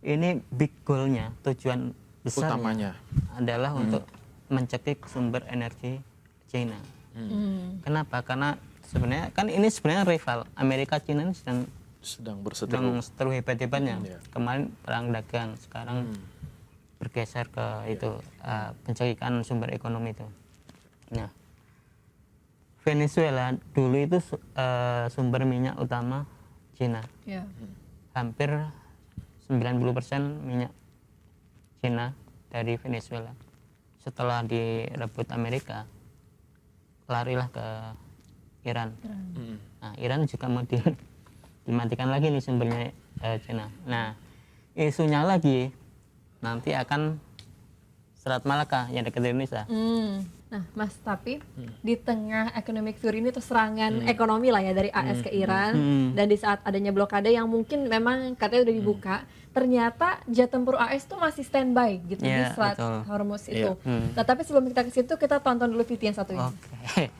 ini big goal-nya, tujuan besar Utamanya. adalah untuk mencekik sumber energi China. Kenapa? Karena sebenarnya kan ini sebenarnya rival. Amerika China ini Sedang berseteru. sedang hebat-hebatnya. Iya. Kemarin perang dagang, sekarang bergeser ke itu pencegahan sumber ekonomi itu. Nah, Venezuela dulu itu sumber minyak utama Cina. Ya. Hampir 90% minyak Cina dari Venezuela. Setelah direbut Amerika, larilah ke Iran. Nah, Iran juga mau dimatikan lagi nih sumbernya Cina. Nah, isunya lagi nanti akan Selat Malaka yang dekat Indonesia. Nah, Mas, tapi di tengah economic theory ini tuh serangan ekonomi lah ya dari AS ke Iran, dan di saat adanya blokade yang mungkin memang katanya udah dibuka, ternyata jet tempur AS tuh masih standby gitu di Iya, Selat betul. Hormuz itu. Iya. Nah, tapi sebelum kita ke situ, kita tonton dulu video yang satu ini. Oke.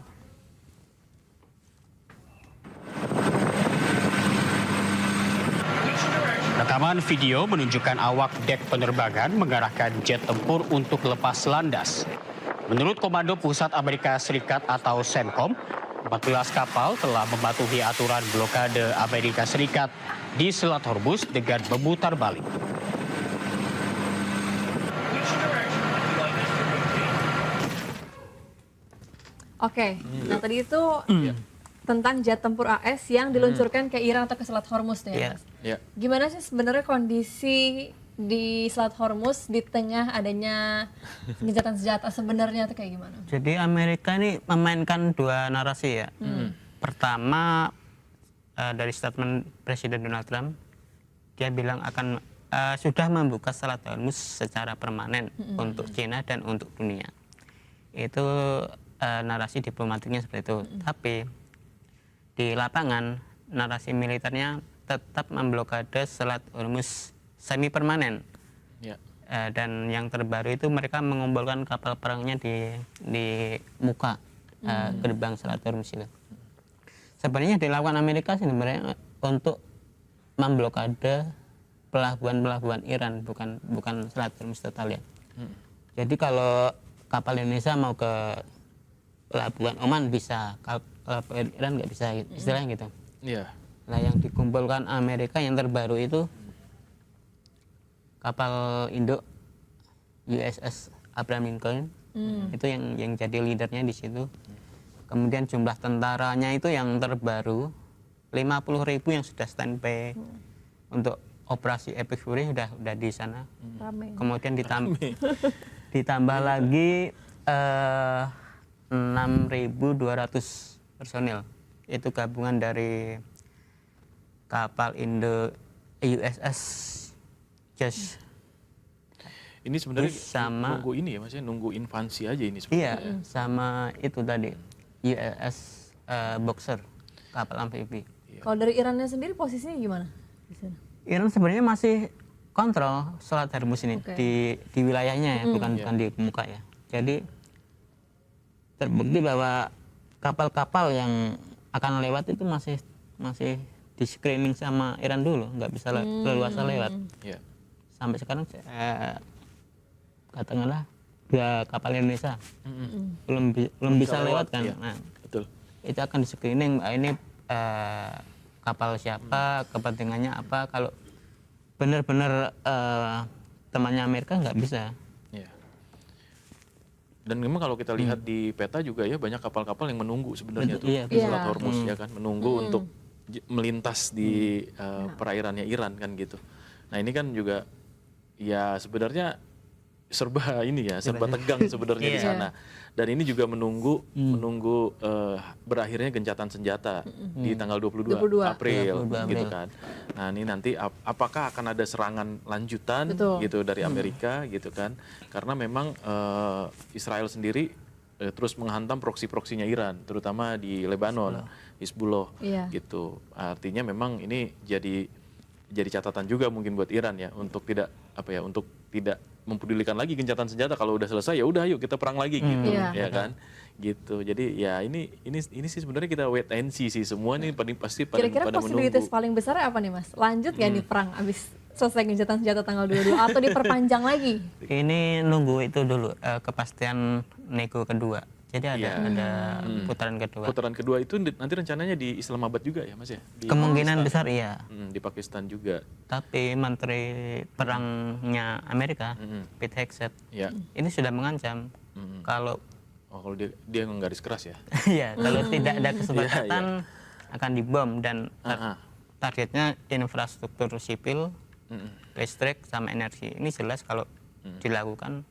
Rekaman video menunjukkan awak dek penerbangan mengarahkan jet tempur untuk lepas landas. Menurut Komando Pusat Amerika Serikat atau CENTCOM, 14 kapal telah mematuhi aturan blokade Amerika Serikat di Selat Hormuz dengan memutar balik. Oke, nah tadi itu tentang jet tempur AS yang diluncurkan ke Iran atau ke Selat Hormuz tuh ya, Iya. Mas. Ya. Gimana sih sebenarnya kondisi di Selat Hormuz di tengah adanya gencatan senjata sebenarnya tuh kayak gimana? Jadi Amerika ini memainkan dua narasi ya. Pertama dari statement Presiden Donald Trump, dia bilang akan sudah membuka Selat Hormuz secara permanen untuk China dan untuk dunia. Itu narasi diplomatiknya seperti itu. Tapi di lapangan narasi militernya tetap memblokade Selat Hormuz semi permanen. Ya. Dan yang terbaru itu mereka mengumpulkan kapal perangnya di muka gerbang Selat Hormuz itu. Sebenarnya dilakukan Amerika sebenarnya untuk memblokade pelabuhan-pelabuhan Iran, bukan Selat Hormuz total ya. Jadi kalau kapal Indonesia mau ke pelabuhan Oman bisa, kalau pelabuhan Iran nggak bisa, istilahnya gitu. Iya. Nah, yang dikumpulkan Amerika yang terbaru itu kapal induk USS Abraham Lincoln, itu yang jadi leadernya di situ. Kemudian jumlah tentaranya itu yang terbaru 50.000 yang sudah standby untuk operasi Epic Fury udah di sana. Rame. Kemudian ditambah lagi 6.200 personil. Itu gabungan dari kapal Indo USS Just. Ini sebenarnya Sama- nunggu ini ya, maksudnya nunggu invasi aja ini Iya, sebenarnya. sama itu tadi USS Boxer, kapal amfibi. Kalau dari Irannya sendiri posisinya gimana di sana? Iran sebenarnya masih kontrol Selat Hormuz ini Oke. di wilayahnya ya, bukan di muka ya. Jadi terbukti bahwa kapal-kapal yang akan lewat itu masih di screening sama Iran dulu, nggak bisa leluasa lewat. Ya. Sampai sekarang katakanlah dua kapal Indonesia belum bisa lewat kan. Iya. Nah, Betul. itu akan di screening ini kapal siapa, kepentingannya apa. Kalau benar-benar temannya Amerika nggak bisa. Ya. Dan memang kalau kita lihat di peta juga ya banyak kapal-kapal yang menunggu sebenarnya Betul, tuh iya, di betul. Selat Hormuz ya kan, menunggu untuk melintas di perairannya Iran kan gitu. Nah ini kan juga ya sebenarnya serba ini ya, serba tegang sebenarnya di Iya. sana. Dan ini juga menunggu berakhirnya gencatan senjata di tanggal 22 22. April 22 gitu April. kan. Nah, ini nanti apakah akan ada serangan lanjutan Betul. gitu dari Amerika gitu kan. Karena memang Israel sendiri terus menghantam proksi-proksinya Iran, terutama di Lebanon, Hizbullah Iya. gitu. Artinya memang ini jadi catatan juga mungkin buat Iran ya untuk tidak mempedulikan lagi gencatan senjata. Kalau udah selesai ya udah ayo kita perang lagi gitu Iya. ya kan gitu. Jadi ya ini sih sebenarnya kita wait and see sih semua nih pasti pada Kira-kira menunggu. posibilitas paling besar apa nih Mas? Lanjut gak nih perang abis selesai gencatan senjata tanggal 22 atau diperpanjang lagi? Ini nunggu itu dulu kepastian nego kedua. Jadi ada Iya. putaran kedua. Putaran kedua itu nanti rencananya di Islamabad juga ya Mas ya? Di Kemungkinan Pakistan. besar iya. Di Pakistan juga. Tapi Menteri Perangnya Amerika, Pete Hegseth, Ya. ini sudah mengancam kalau Oh, kalau dia nggaris keras ya. ya kalau tidak ada kesepakatan akan dibom dan targetnya infrastruktur sipil, listrik sama energi. Ini jelas kalau dilakukan.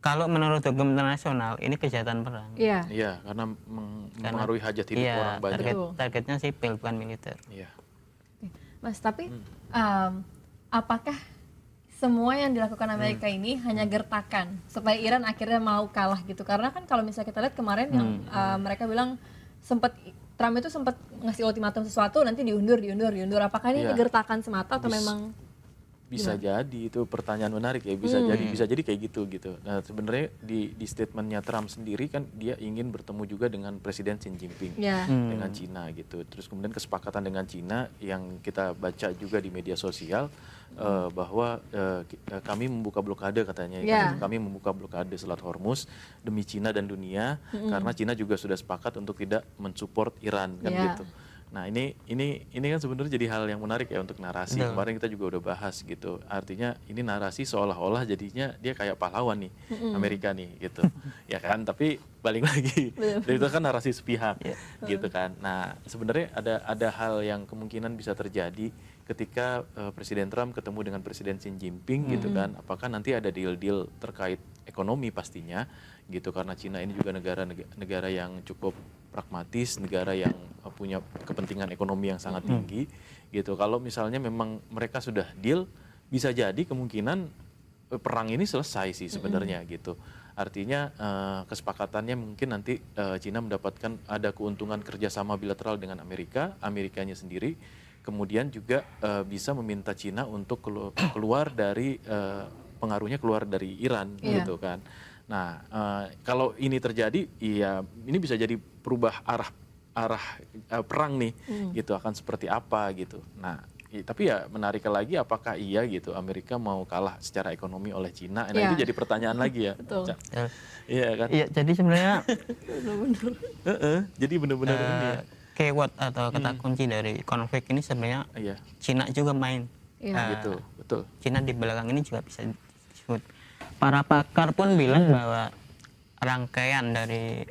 Kalau menurut hukum internasional ini kejahatan perang. Iya. Iya, karena mempengaruhi hajat hidup Iya, orang banyak. targetnya sipil bukan militer. Iya. Mas, tapi apakah semua yang dilakukan Amerika ini hanya gertakan supaya Iran akhirnya mau kalah gitu? Karena kan kalau misalnya kita lihat kemarin yang mereka bilang Trump itu sempat ngasih ultimatum sesuatu nanti diundur. Apakah ini Iya. gertakan semata atau memang Bisa jadi, itu pertanyaan menarik ya, bisa jadi kayak gitu. Nah, sebenarnya di statementnya Trump sendiri kan dia ingin bertemu juga dengan Presiden Xi Jinping Ya. dengan Cina gitu. Terus kemudian kesepakatan dengan Cina yang kita baca juga di media sosial bahwa kami membuka blokade katanya, Ya. kami membuka blokade Selat Hormuz demi Cina dan dunia karena Cina juga sudah sepakat untuk tidak mensupport Iran kan Ya. gitu. Nah ini kan sebenarnya jadi hal yang menarik ya untuk narasi. Betul. Kemarin kita juga udah bahas gitu. Artinya ini narasi seolah-olah jadinya dia kayak pahlawan nih Amerika nih gitu. Ya kan? Tapi balik lagi, itu kan narasi sepihak gitu kan. Nah sebenarnya ada hal yang kemungkinan bisa terjadi ketika Presiden Trump ketemu dengan Presiden Xi Jinping gitu kan. Apakah nanti ada deal-deal terkait ekonomi pastinya gitu, karena Cina ini juga negara yang cukup pragmatis, negara yang punya kepentingan ekonomi yang sangat tinggi gitu. Kalau misalnya memang mereka sudah deal, bisa jadi kemungkinan perang ini selesai sih sebenarnya gitu. Artinya kesepakatannya mungkin nanti Cina mendapatkan ada keuntungan kerjasama bilateral dengan Amerikanya sendiri, kemudian juga bisa meminta Cina untuk keluar dari pengaruhnya keluar dari Iran gitu kan. Nah, kalau ini terjadi, ya ini bisa jadi perubah arah perang nih, gitu akan seperti apa gitu. Nah, tapi ya menarik lagi, apakah iya gitu Amerika mau kalah secara ekonomi oleh Cina? Nah itu jadi pertanyaan lagi ya. Betul. Iya kan? Iya, jadi sebenarnya Jadi benar-benar ini ya. keyword atau kata kunci dari konflik ini sebenarnya Iya, Cina juga main. gitu, betul. Cina di belakang ini juga bisa disebut. Para pakar pun bilang bahwa rangkaian dari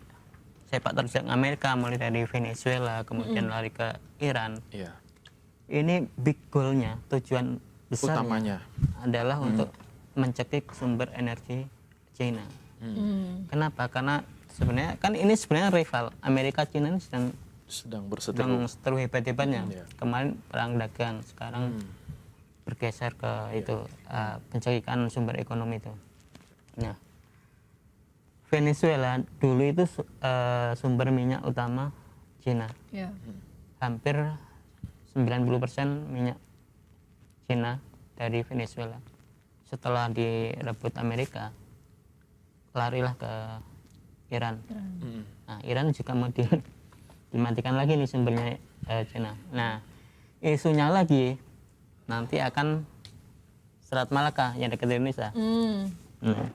sepak terjang Amerika mulai dari Venezuela kemudian lari ke Iran, Iya, ini big goalnya, tujuan besarnya utamanya. adalah untuk mencekik sumber energi China. Kenapa? Karena sebenarnya kan ini sebenarnya rival. Amerika China ini Sedang berseteru. sedang seteru hebat-hebatnya. Iya. Kemarin perang dagang, sekarang bergeser ke itu pencegahan sumber ekonomi itu. Nah, Venezuela dulu itu sumber minyak utama Cina. Ya. Hampir 90% minyak Cina dari Venezuela. Setelah direbut Amerika, larilah ke Iran. Nah, Iran juga mau dimatikan lagi nih sumbernya Cina. Nah, isunya lagi nanti akan Selat Malaka yang dekat Indonesia. Nah,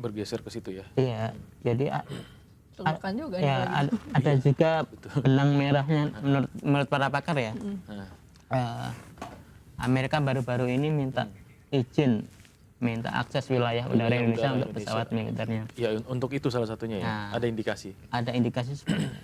Bergeser ke situ ya. iya, jadi Temukan juga ya nih. ada juga benang merahnya menurut para pakar ya. Amerika baru-baru ini minta akses wilayah udara Indonesia untuk pesawat militernya. Ya untuk itu salah satunya ya. Nah. Ada indikasi. Ada indikasi seperti itu.